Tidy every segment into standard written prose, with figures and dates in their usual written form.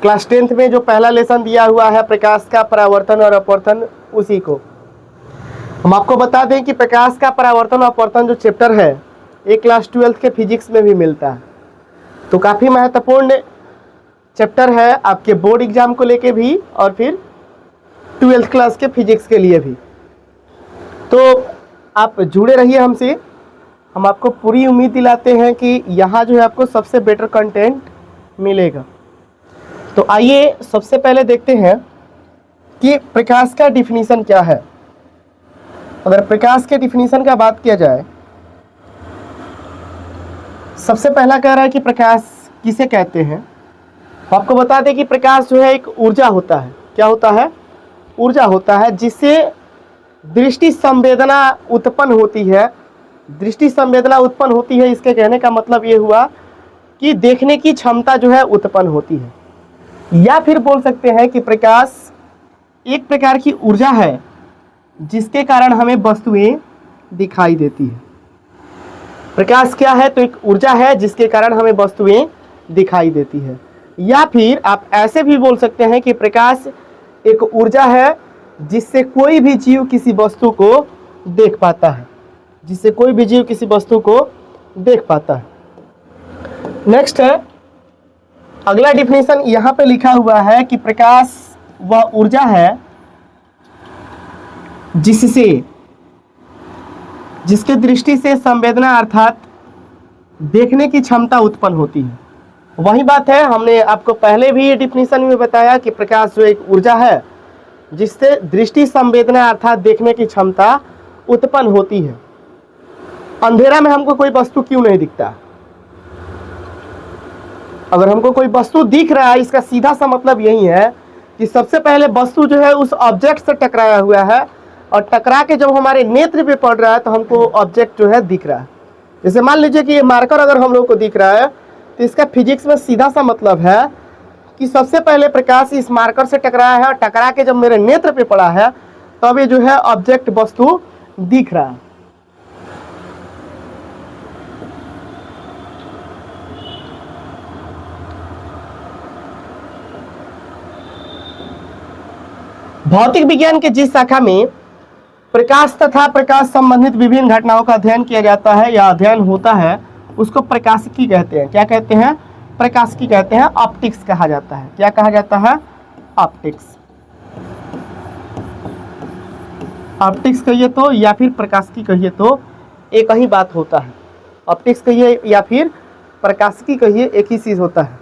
Class 10th में जो पहला लेसन दिया हुआ है प्रकाश का परावर्तन और अपवर्तन, उसी को हम आपको बता दें कि प्रकाश का परावर्तन और अपवर्तन जो चैप्टर है ये क्लास 12th के फिजिक्स में भी मिलता है। तो काफ़ी महत्वपूर्ण चैप्टर है आपके बोर्ड एग्जाम को लेके भी और फिर 12th क्लास के फिजिक्स के लिए भी। तो आप जुड़े रहिए हमसे, हम आपको पूरी उम्मीद दिलाते हैं कि यहाँ जो है आपको सबसे बेटर कंटेंट मिलेगा। तो आइए सबसे पहले देखते हैं कि प्रकाश का डिफिनीशन क्या है। अगर प्रकाश के डिफिनीशन का बात किया जाए, सबसे पहला कह रहा है कि प्रकाश किसे कहते हैं। आपको बता दें कि प्रकाश जो है एक ऊर्जा होता है। क्या होता है? ऊर्जा होता है जिससे दृष्टि संवेदना उत्पन्न होती है। दृष्टि संवेदना उत्पन्न होती है, इसके कहने का मतलब ये हुआ कि देखने की क्षमता जो है उत्पन्न होती है। या फिर बोल सकते हैं कि प्रकाश एक प्रकार की ऊर्जा है जिसके कारण हमें वस्तुएं दिखाई देती है। प्रकाश क्या है? तो एक ऊर्जा है जिसके कारण हमें वस्तुएं दिखाई देती है। या फिर आप ऐसे भी बोल सकते हैं कि प्रकाश एक ऊर्जा है जिससे कोई भी जीव किसी वस्तु को देख पाता है, जिससे कोई भी जीव किसी वस्तु को देख पाता है। नेक्स्ट है, अगला डिफिनेशन यहाँ पे लिखा हुआ है कि प्रकाश वह ऊर्जा है जिसके दृष्टि से संवेदना अर्थात देखने की क्षमता उत्पन्न होती है। वही बात है, हमने आपको पहले भी ये डिफिनेशन में बताया कि प्रकाश जो एक ऊर्जा है जिससे दृष्टि संवेदना अर्थात देखने की क्षमता उत्पन्न होती है। अंधेरा में हमको कोई वस्तु क्यों नहीं दिखता? अगर हमको कोई वस्तु दिख रहा है, इसका सीधा सा मतलब यही है कि सबसे पहले वस्तु जो है उस ऑब्जेक्ट से टकराया हुआ है और टकरा के जब हमारे नेत्र पे पड़ रहा है तो हमको ऑब्जेक्ट जो है दिख रहा है। जैसे मान लीजिए कि ये मार्कर अगर हम लोग को दिख रहा है तो इसका फिजिक्स में सीधा सा मतलब है कि सबसे पहले प्रकाश इस मार्कर से टकराया है और टकरा के जब मेरे नेत्र पे पड़ा है तब ये जो है ऑब्जेक्ट वस्तु दिख रहा है। भौतिक विज्ञान के जिस शाखा में प्रकाश तथा प्रकाश संबंधित विभिन्न घटनाओं का अध्ययन किया जाता है या अध्ययन होता है उसको प्रकाशिकी कहते हैं। क्या कहते हैं? प्रकाशिकी कहते हैं। ऑप्टिक्स कहा जाता है। क्या कहा जाता है? ऑप्टिक्स। ऑप्टिक्स कहिए तो या फिर प्रकाशिकी कहिए तो एक ही बात होता है। ऑप्टिक्स कहिए या फिर प्रकाशिकी कहिए, एक ही चीज होता है।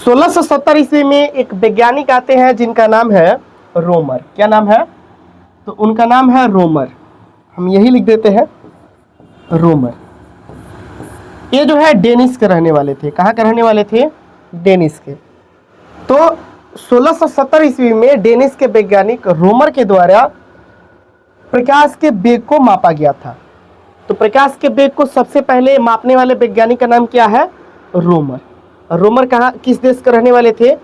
1670 ईस्वी में एक वैज्ञानिक आते हैं जिनका नाम है रोमर। क्या नाम है? तो उनका नाम है रोमर। हम यही लिख देते हैं रोमर। ये जो है डेनिस के रहने वाले थे। कहाँ के रहने वाले थे? डेनिस के। तो 1670 ईस्वी में डेनिस के वैज्ञानिक रोमर के द्वारा प्रकाश के वेग को मापा गया था। तो प्रकाश के वेग को सबसे पहले मापने वाले वैज्ञानिक का नाम क्या है? रोमर। रोमर कहाँ, किस देश के रहने वाले थे?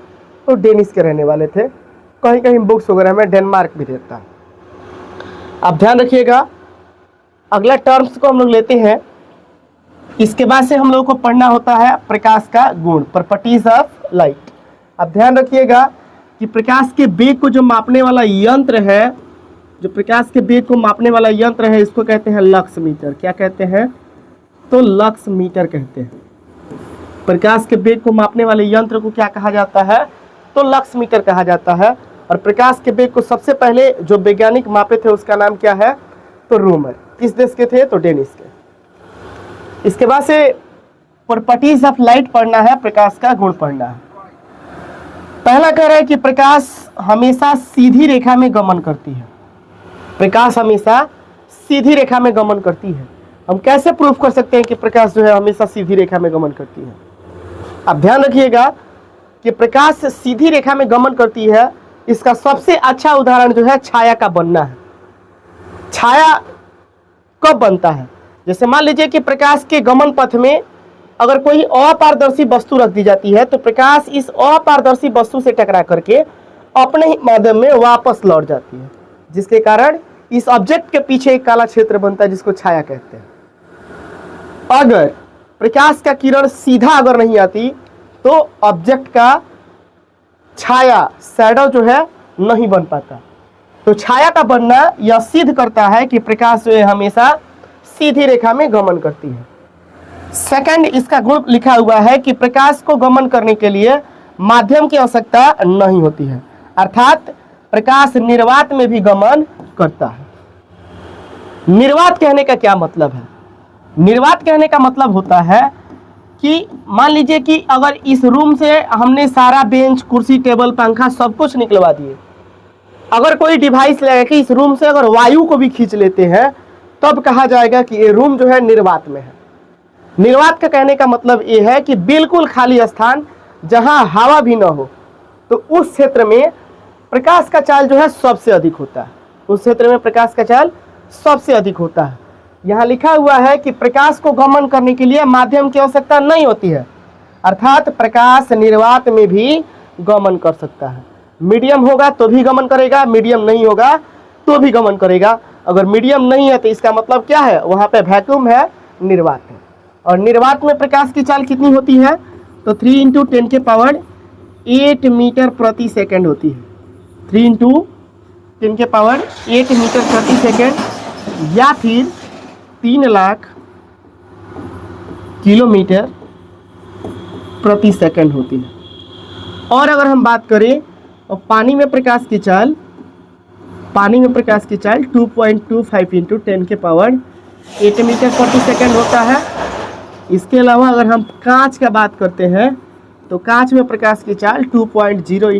तो डेनिस के रहने वाले थे। कहीं कहीं बुक्स वगैरह में डेनमार्क भी रहता है। आप ध्यान रखिएगा। अगला टर्म्स को हम लोग लेते हैं। इसके बाद से हम लोग को पढ़ना होता है प्रकाश का गुण, प्रॉपर्टीज ऑफ लाइट। आप ध्यान रखिएगा कि प्रकाश के वेग को जो मापने वाला यंत्र है, जो प्रकाश के वेग को मापने वाला यंत्र है, इसको कहते हैं लक्स मीटर। क्या कहते हैं? तो लक्स मीटर कहते हैं। प्रकाश के वेग को मापने वाले यंत्र को क्या कहा जाता है? तो लक्स मीटर कहा जाता है। और प्रकाश के वेग को सबसे पहले जो वैज्ञानिक मापे थे उसका नाम क्या है? तो रोमर। किस देश के थे? तो डेनिस के। इसके बाद से प्रॉपर्टीज ऑफ लाइट पढ़ना है, प्रकाश का गुण पढ़ना है। पहला कह रहा है कि प्रकाश हमेशा सीधी रेखा में गमन करती है। प्रकाश हमेशा सीधी रेखा में गमन करती है। हम कैसे प्रूफ कर सकते हैं कि प्रकाश जो है हमेशा सीधी रेखा में गमन करती है? आप ध्यान रखिएगा कि प्रकाश सीधी रेखा में गमन करती है, इसका सबसे अच्छा उदाहरण जो है छाया का बनना है। छाया कब बनता है? जैसे मान लीजिए कि प्रकाश के गमन पथ में अगर कोई अपारदर्शी वस्तु रख दी जाती है तो प्रकाश इस अपारदर्शी वस्तु से टकरा करके अपने ही माध्यम में वापस लौट जाती है, जिसके कारण इस ऑब्जेक्ट के पीछे एक काला क्षेत्र बनता है जिसको छाया कहते हैं। अगर प्रकाश का किरण सीधा अगर नहीं आती तो ऑब्जेक्ट का छाया शैडो जो है नहीं बन पाता। तो छाया का बनना यह सिद्ध करता है कि प्रकाश जो है हमेशा सीधी रेखा में गमन करती है। सेकंड, इसका गुण लिखा हुआ है कि प्रकाश को गमन करने के लिए माध्यम की आवश्यकता नहीं होती है, अर्थात प्रकाश निर्वात में भी गमन करता है। निर्वात कहने का क्या मतलब है? निर्वात कहने का मतलब होता है कि मान लीजिए कि अगर इस रूम से हमने सारा बेंच, कुर्सी, टेबल, पंखा सब कुछ निकलवा दिए, अगर कोई डिवाइस लगा कि इस रूम से अगर वायु को भी खींच लेते हैं तब कहा जाएगा कि ये रूम जो है निर्वात में है। निर्वात का कहने का मतलब ये है कि बिल्कुल खाली स्थान जहां हवा भी न हो, तो उस क्षेत्र में प्रकाश का चाल जो है सबसे अधिक होता है। उस क्षेत्र में प्रकाश का चाल सबसे अधिक होता है। यहाँ लिखा हुआ है कि प्रकाश को गमन करने के लिए माध्यम की आवश्यकता नहीं होती है, अर्थात प्रकाश निर्वात में भी गमन कर सकता है। मीडियम होगा तो भी गमन करेगा, मीडियम नहीं होगा तो भी गमन करेगा। अगर मीडियम नहीं है तो इसका मतलब क्या है? वहाँ पे वैक्यूम है, निर्वात है। और निर्वात में प्रकाश की चाल कितनी होती है? तो 3 × 10⁸ मीटर प्रति सेकंड होती है। 3 × 10⁸ मीटर प्रति सेकंड या फिर 3 लाख किलोमीटर प्रति सेकंड होती है। और अगर हम बात करें और पानी में प्रकाश की चाल 2.25 × 10⁸ मीटर प्रति सेकंड होता है। इसके अलावा अगर हम कांच का बात करते हैं तो कांच में प्रकाश की चाल 2.0 ×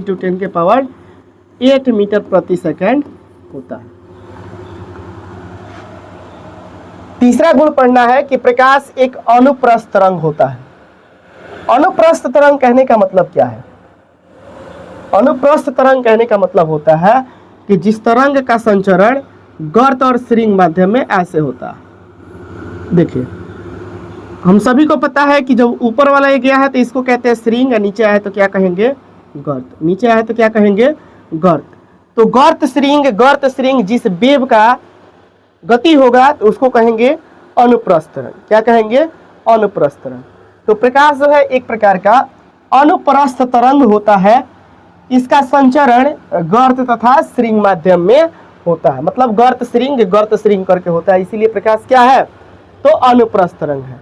10⁸ मीटर प्रति सेकंड होता है। तीसरा गुण पढ़ना है कि प्रकाश एक अनुप्रस्थ तरंग होता है। अनुप्रस्थ तरंग कहने का मतलब क्या है? अनुप्रस्थ तरंग कहने का मतलब होता है कि जिस तरंग का संचरण गर्त और श्रृंग माध्यम में ऐसे होता है। देखिए, हम सभी को पता है कि जब ऊपर वाला ये गया है तो इसको कहते हैं श्रृंग, नीचे आए तो क्या कहेंगे? गर्त। नीचे आए तो क्या कहेंगे? गर्त। तो गर्त श्रृंग जिस वेव का गति होगा तो उसको कहेंगे अनुप्रस्थ तरंग। क्या कहेंगे? अनुप्रस्थ तरंग। तो प्रकाश जो है एक प्रकार का अनुप्रस्थ तरंग होता है। इसका संचरण गर्त तथा श्रृंग माध्यम में होता है, मतलब गर्त श्रृंग करके होता है, इसीलिए प्रकाश क्या है? तो अनुप्रस्थ तरंग है।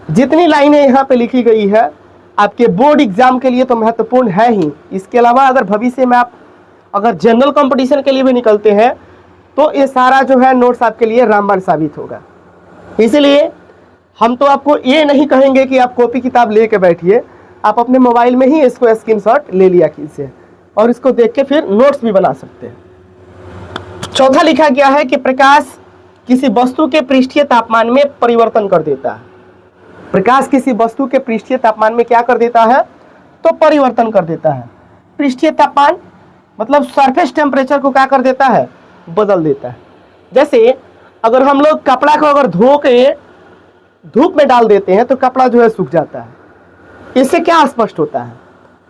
जितनी लाइनें यहाँ पे लिखी गई है आपके बोर्ड एग्जाम के लिए तो महत्वपूर्ण है ही। इसके अलावा अगर भविष्य में आप अगर जनरल कंपटीशन के लिए भी निकलते हैं तो ये सारा जो है नोट्स आपके लिए रामबाण साबित होगा। इसलिए हम तो आपको ये नहीं कहेंगे कि आप कॉपी किताब लेके बैठिए, आप अपने मोबाइल में ही इसको स्क्रीनशॉट ले लिया कीजिए और इसको देख के फिर नोट्स भी बना सकते हैं। चौथा लिखा गया है कि प्रकाश किसी वस्तु के पृष्ठीय तापमान में परिवर्तन कर देता है। प्रकाश किसी वस्तु के पृष्ठीय तापमान में क्या कर देता है? तो परिवर्तन कर देता है। पृष्ठीय तापमान मतलब सरफेस टेम्परेचर को क्या कर देता है? बदल देता है। जैसे अगर हम लोग कपड़ा को अगर धो के धूप में डाल देते हैं तो कपड़ा जो है सूख जाता है। इससे क्या स्पष्ट होता है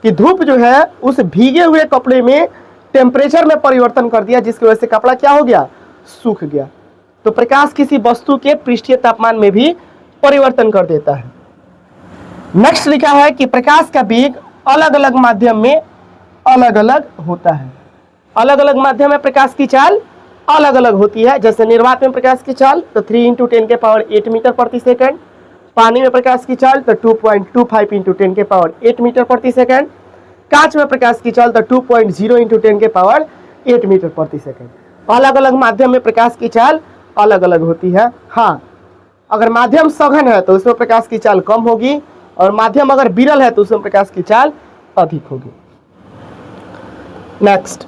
कि धूप जो है उस भीगे हुए कपड़े में टेम्परेचर में परिवर्तन कर दिया, जिसकी वजह से कपड़ा क्या हो गया? सूख गया। तो प्रकाश किसी वस्तु के पृष्ठीय तापमान में भी परिवर्तन कर देता है। नेक्स्ट लिखा है कि प्रकाश का वेग अलग अलग माध्यम में अलग अलग होता है। अलग अलग माध्यम में प्रकाश की चाल अलग अलग होती है। जैसे निर्वात में प्रकाश की चाल तो 3 × 10⁸ मीटर प्रति सेकंड, पानी में प्रकाश की चाल तो 2.25 × 10⁸ मीटर प्रति सेकंड, कांच में प्रकाश की चाल तो 2.0 × 10⁸ मीटर प्रति सेकंड। अलग अलग माध्यम में प्रकाश की चाल अलग अलग होती है। हाँ, अगर माध्यम सघन है तो उसमें प्रकाश की चाल कम होगी और माध्यम अगर विरल है तो उसमें प्रकाश की चाल अधिक होगी। नेक्स्ट,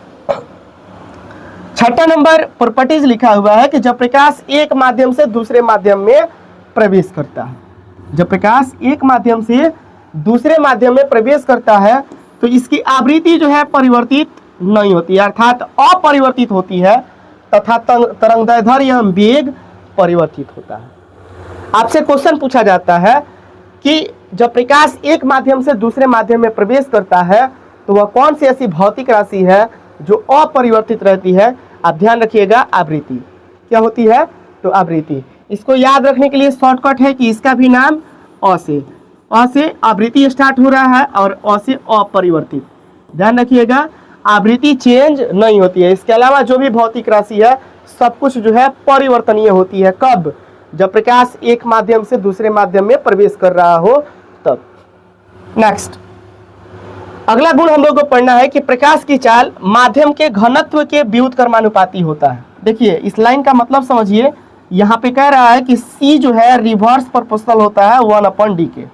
छठा नंबर प्रॉपर्टीज लिखा हुआ है कि जब प्रकाश एक माध्यम से दूसरे माध्यम में प्रवेश करता है, जब प्रकाश एक माध्यम से दूसरे माध्यम में प्रवेश करता है तो इसकी आवृत्ति जो है परिवर्तित नहीं होती, अर्थात अपरिवर्तित होती है तथा तरंगदैर्ध्य या वेग परिवर्तित होता है। आपसे क्वेश्चन पूछा जाता है कि जब प्रकाश एक माध्यम से दूसरे माध्यम में प्रवेश करता है तो वह कौन सी ऐसी भौतिक राशि है जो अपरिवर्तित रहती है? आप ध्यान रखिएगा, आवृत्ति। क्या होती है? तो आवृत्ति। इसको याद रखने के लिए शॉर्टकट है कि इसका भी नाम अ से आवृत्ति स्टार्ट हो रहा है और अ से अपरिवर्तित। ध्यान रखिएगा, आवृत्ति चेंज नहीं होती है। इसके अलावा जो भी भौतिक राशि है सब कुछ जो है परिवर्तनीय होती है। कब? जब प्रकाश एक माध्यम से दूसरे माध्यम में प्रवेश कर रहा हो तब। नेक्स्ट, अगला गुण हम लोग को पढ़ना है कि प्रकाश की चाल माध्यम के घनत्व के व्युत्क्रमानुपाती होता है। देखिए इस लाइन का मतलब समझिए, यहाँ पे कह रहा है कि C जो है रिवर्स प्रोपोर्शनल होता है 1/d के।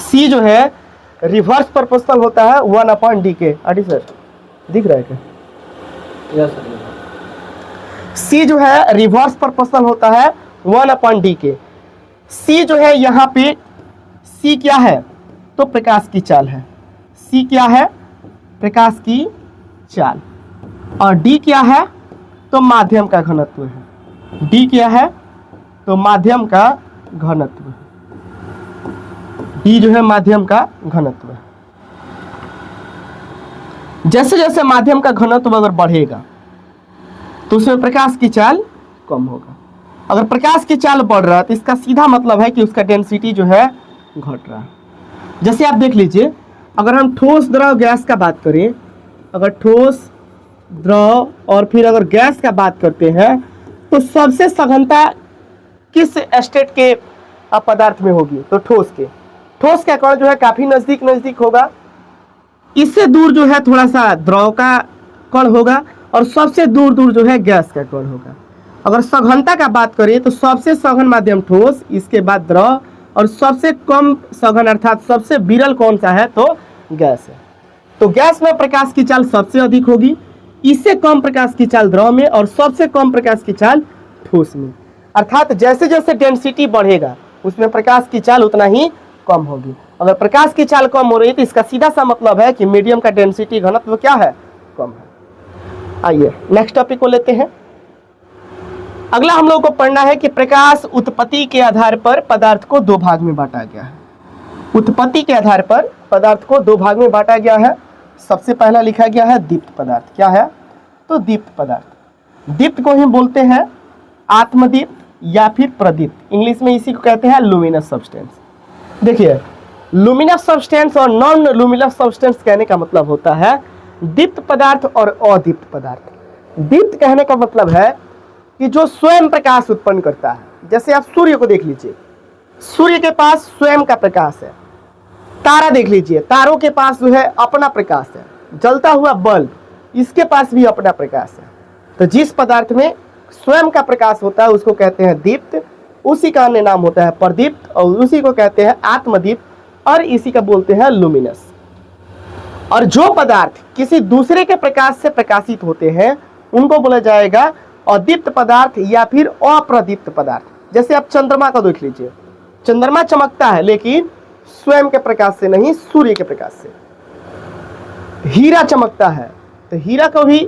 C जो है रिवर्स प्रोपोर्शनल होता है 1/d के। आदि सर दिख रहा है क्या? Yes sir. C जो है रिवर्स प्रोपोर्शनल होता है 1/d के। C जो है यहाँ पे C क्या है? तो प्रकाश की चाल है। C क्या है? प्रकाश की चाल। और D क्या है? तो माध्यम का घनत्व है। D क्या है? तो माध्यम का घनत्व। D जो है माध्यम का घनत्व। जैसे जैसे माध्यम का घनत्व अगर बढ़ेगा तो उसमें प्रकाश की चाल कम होगा। अगर प्रकाश की चाल बढ़ रहा है तो इसका सीधा मतलब है कि उसका डेंसिटी जो है घट रहा है। जैसे आप देख लीजिए, अगर हम ठोस द्रव गैस का बात करें, अगर ठोस द्रव और फिर अगर गैस का बात करते हैं तो सबसे सघनता किस स्टेट के पदार्थ में होगी? तो ठोस के। ठोस का कण जो है काफी नजदीक नजदीक होगा। इससे दूर जो है थोड़ा सा द्रव का कण होगा और सबसे दूर दूर जो है गैस का कण होगा। अगर सघनता का बात करें तो सबसे सघन माध्यम ठोस, इसके बाद द्रव, और सबसे कम सघन अर्थात सबसे विरल कौन सा है? तो गैस है। तो गैस में प्रकाश की चाल सबसे अधिक होगी, इससे कम प्रकाश की चाल द्रव में, और सबसे कम प्रकाश की चाल ठोस में। अर्थात जैसे जैसे डेंसिटी बढ़ेगा उसमें प्रकाश की चाल उतना ही कम होगी। अगर प्रकाश की चाल कम हो रही है तो इसका सीधा सा मतलब है कि मीडियम का डेंसिटी घनत्व क्या है? कम है। आइए नेक्स्ट टॉपिक को लेते हैं। अगला हम लोग को पढ़ना है कि प्रकाश उत्पत्ति के आधार पर पदार्थ को दो भाग में बांटा गया है। उत्पत्ति के आधार पर पदार्थ को दो भाग में बांटा गया है। सबसे पहला लिखा गया है दीप्त पदार्थ। क्या है? तो दीप्त पदार्थ। दीप्त को ही बोलते हैं आत्मदीप्त या फिर प्रदीप्त। इंग्लिश में इसी को कहते हैं लुमिनस सब्सटेंस। देखिए, लुमिनस सब्सटेंस और नॉन लुमिनस सब्सटेंस कहने का मतलब होता है दीप्त पदार्थ और अदीप्त पदार्थ। दीप्त कहने का मतलब है कि जो स्वयं प्रकाश उत्पन्न करता है। जैसे आप सूर्य को देख लीजिए, सूर्य के पास स्वयं का प्रकाश है। तारा देख लीजिए, तारों के पास जो है अपना प्रकाश है। जलता हुआ बल्ब, इसके पास भी अपना प्रकाश है। तो जिस पदार्थ में स्वयं का प्रकाश होता है उसको कहते हैं दीप्त, उसी का अन्य नाम होता है प्रदीप्त, और उसी को कहते हैं आत्मदीप्त, और इसी का बोलते हैं लुमिनस। और जो पदार्थ किसी दूसरे के प्रकाश से प्रकाशित होते हैं उनको बोला जाएगा अदीप्त पदार्थ या फिर अप्रदीप्त पदार्थ। जैसे आप चंद्रमा को देख लीजिए, चंद्रमा चमकता है लेकिन स्वयं के प्रकाश से नहीं, सूर्य के प्रकाश से। हीरा चमकता है तो हीरा को भी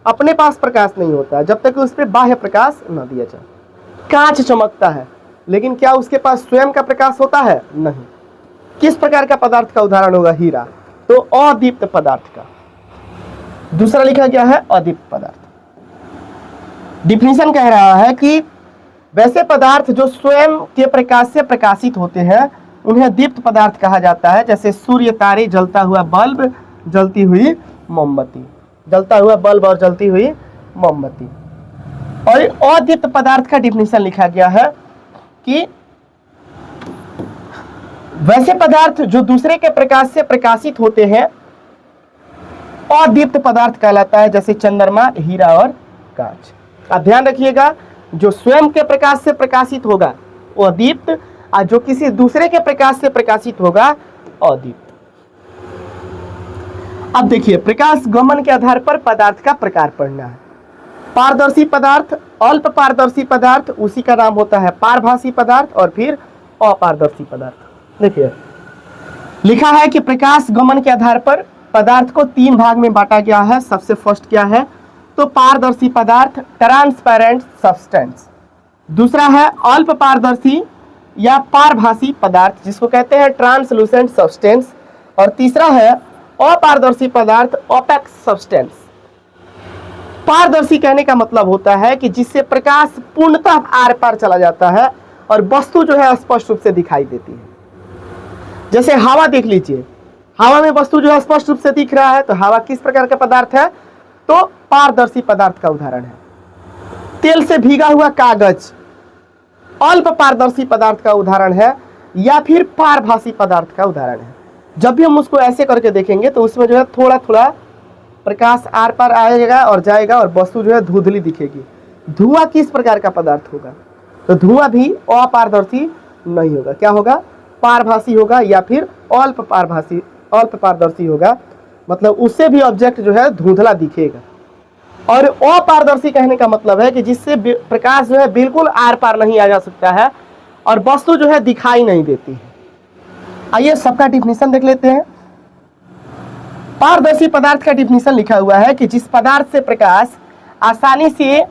अपने पास प्रकाश नहीं होता जब तक उस पर बाह्य प्रकाश न दिया जाए। कांच चमकता है लेकिन क्या उसके पास स्वयं का प्रकाश होता है? नहीं। किस प्रकार का पदार्थ का उदाहरण होगा? हीरा। तो अदीप्त पदार्थ का। दूसरा लिखा गया है अदीप्त पदार्थ। डिफिनीशन कह रहा है कि वैसे पदार्थ जो स्वयं के प्रकाश से प्रकाशित होते हैं उन्हें दीप्त पदार्थ कहा जाता है। जैसे सूर्य, तारे, जलता हुआ बल्ब, जलती हुई मोमबत्ती। जलता हुआ बल्ब और जलती हुई मोमबत्ती। और अदीप्त पदार्थ का डिफिनीशन लिखा गया है कि वैसे पदार्थ जो दूसरे के प्रकाश से प्रकाशित होते हैं अदीप्त पदार्थ कहलाता है। जैसे चंद्रमा, हीरा और कांच। आप ध्यान रखिएगा, जो स्वयं के प्रकाश से प्रकाशित होगा वो अदीप्त, और जो किसी दूसरे के प्रकाश से प्रकाशित होगा अदीप्त। अब देखिए, प्रकाश गमन के आधार पर पदार्थ का प्रकार पढ़ना है। पारदर्शी पदार्थ, अल्प पारदर्शी पदार्थ, उसी का नाम होता है पारभासी पदार्थ, और फिर अपारदर्शी पदार्थ। देखिए लिखा है कि प्रकाश गमन के आधार पर पदार्थ को तीन भाग में बांटा गया है। सबसे फर्स्ट क्या है? तो पारदर्शी पदार्थ, ट्रांसपेरेंट सब्सटेंस। दूसरा है अल्प पारदर्शी या पारभासी पदार्थ जिसको कहते हैं ट्रांसलूसेंट सब्सटेंस। और तीसरा है अपारदर्शी पदार्थ, ओपेक सब्सटेंस। पारदर्शी कहने का मतलब होता है कि जिससे प्रकाश पूर्णतः आर पार चला जाता है, और वस्तु जो है स्पष्ट रूप से दिखाई देती है। जैसे हवा देख लीजिए, हवा में वस्तु जो है स्पष्ट रूप से दिख रहा है, तो हवा किस प्रकार का पदार्थ है? तो पारदर्शी पदार्थ का उदाहरण है। तेल से भीगा हुआ कागज अल्प पारदर्शी पदार्थ का उदाहरण है या फिर पारभासी पदार्थ का उदाहरण है। जब भी हम उसको ऐसे करके देखेंगे तो उसमें जो है थोड़ा थोड़ा प्रकाश आर पार आएगा और जाएगा और वस्तु जो है धुंधली दिखेगी। धुआं किस प्रकार का पदार्थ होगा? तो धुआं भी अपारदर्शी नहीं होगा, क्या होगा? पारभासी होगा या फिर अल्प पारदर्शी होगा, मतलब उससे भी ऑब्जेक्ट जो है धुंधला दिखेगा। और अपारदर्शी कहने का मतलब है कि जिससे प्रकाश जो है बिल्कुल आर पार नहीं आ जा सकता है और वस्तु जो है दिखाई नहीं देती है। आइए सबका डिफिनीशन देख लेते हैं। पारदर्शी पदार्थ का डिफिनीशन लिखा हुआ है कि जिस पदार्थ से प्रकाश आसानी से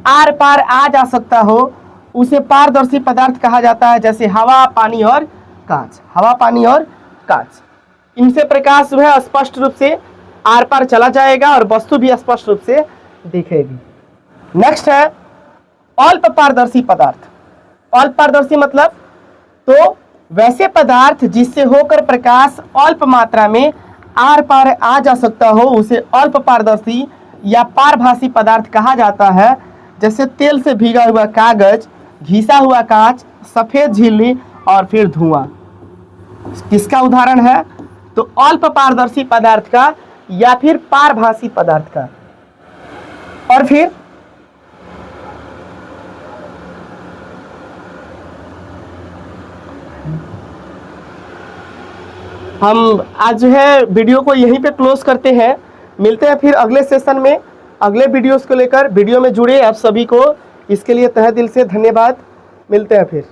आर पार आ जा सकता हो उसे पारदर्शी पदार्थ कहा जाता है। जैसे हवा, पानी और कांच। हवा, पानी और कांच, इनसे प्रकाश जो है स्पष्ट रूप से आर पार चला जाएगा और वस्तु भी स्पष्ट रूप से दिखेगी। नेक्स्ट है अल्प पारदर्शी पदार्थ। अल्प पारदर्शी मतलब तो वैसे पदार्थ जिससे होकर प्रकाश अल्प मात्रा में आर पार आ जा सकता हो उसे अल्प पारदर्शी या पारभासी पदार्थ कहा जाता है। जैसे तेल से भीगा हुआ कागज, घिसा हुआ कांच, सफेद झिल्ली और फिर धुआं। किसका उदाहरण है? तो अल्प पारदर्शी पदार्थ का या फिर पारभासी पदार्थ का। और फिर हम आज जो है वीडियो को यहीं पे क्लोज करते हैं। मिलते हैं फिर अगले सेशन में अगले वीडियोस को लेकर। वीडियो में जुड़े आप सभी को इसके लिए तहे दिल से धन्यवाद। मिलते हैं फिर।